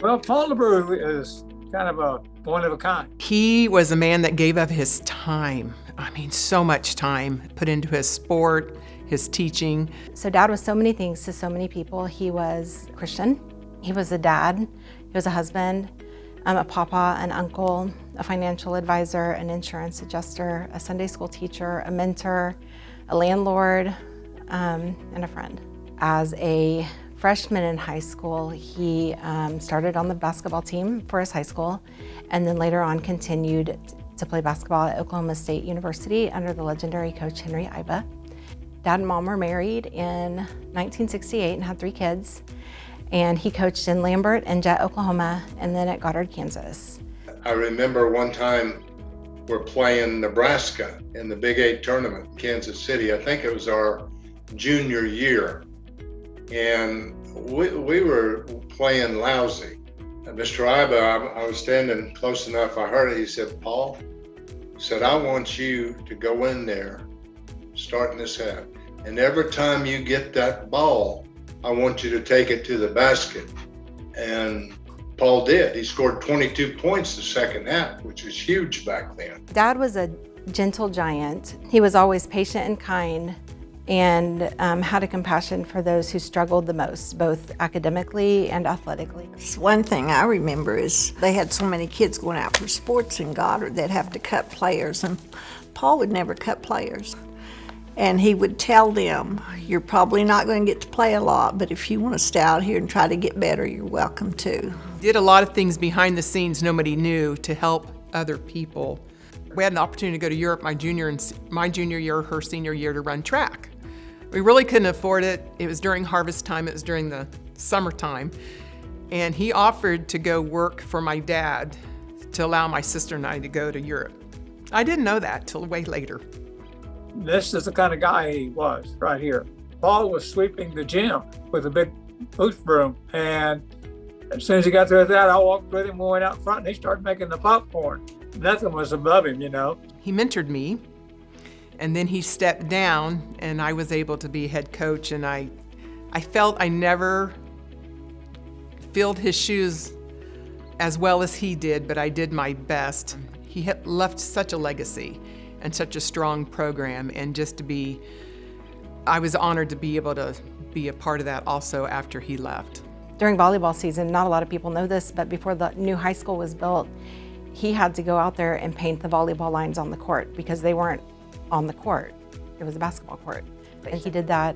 Well, Paul LaBrue is kind of a one of a kind. He was a man that gave up his time. I mean, so much time put into his sport, his teaching. So Dad was so many things to so many people. He was a Christian, he was a dad, he was a husband, a papa, an uncle, a financial advisor, an insurance adjuster, a Sunday school teacher, a mentor, a landlord, and a friend. As a freshman in high school, he started on the basketball team for his high school, and then later on continued to play basketball at Oklahoma State University under the legendary coach Honoree. Dad and Mom were married in 1968 and had 3 kids, and he coached in Lambert and Jet, Oklahoma, and then at Goddard, Kansas. I remember one time we're playing Nebraska in the Big 8 tournament in Kansas City. I think it was our junior year, and we were playing lousy. And Mr. Iba, I was standing close enough, I heard it, he said, "Paul," he said, "I want you to go in there starting this half, and every time you get that ball, I want you to take it to the basket." And Paul did. He scored 22 points the second half, which was huge back then. Dad was a gentle giant. He was always patient and kind, and had a compassion for those who struggled the most, both academically and athletically. One thing I remember is they had so many kids going out for sports in Goddard, they'd have to cut players, and Paul would never cut players. And he would tell them, "You're probably not going to get to play a lot, but if you want to stay out here and try to get better, you're welcome to." Did a lot of things behind the scenes nobody knew to help other people. We had an opportunity to go to Europe my junior year, her senior year, to run track. We really couldn't afford it. It was during harvest time, it was during the summertime. And he offered to go work for my dad to allow my sister and I to go to Europe. I didn't know that till way later. This is the kind of guy he was right here. Paul was sweeping the gym with a big hoof broom, and as soon as he got through with that, I walked with him, we went out front, and he started making the popcorn. Nothing was above him, you know. He mentored me, and then he stepped down, and I was able to be head coach, and I felt I never filled his shoes as well as he did, but I did my best. He had left such a legacy and such a strong program, and I was honored to be able to be a part of that also after he left. During volleyball season, not a lot of people know this, but before the new high school was built, he had to go out there and paint the volleyball lines on the court because they weren't on the court. It was a basketball court. And he did that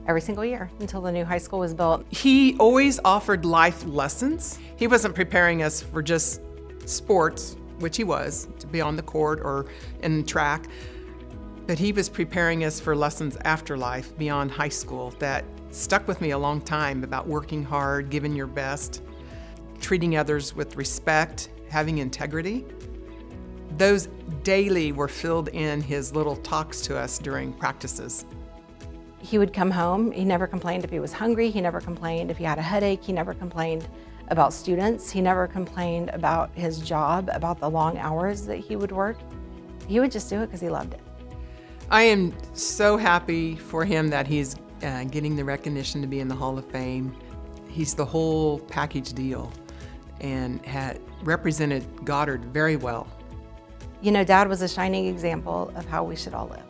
every single year until the new high school was built. He always offered life lessons. He wasn't preparing us for just sports, which he was, to be on the court or in track, but he was preparing us for lessons after life, beyond high school, that stuck with me a long time, about working hard, giving your best, treating others with respect, having integrity. Those daily were filled in his little talks to us during practices. He would come home, he never complained if he was hungry, he never complained if he had a headache, he never complained about students, he never complained about his job, about the long hours that he would work. He would just do it because he loved it. I am so happy for him that he's getting the recognition to be in the Hall of Fame. He's the whole package deal and had represented Goddard very well. You know, Dad was a shining example of how we should all live.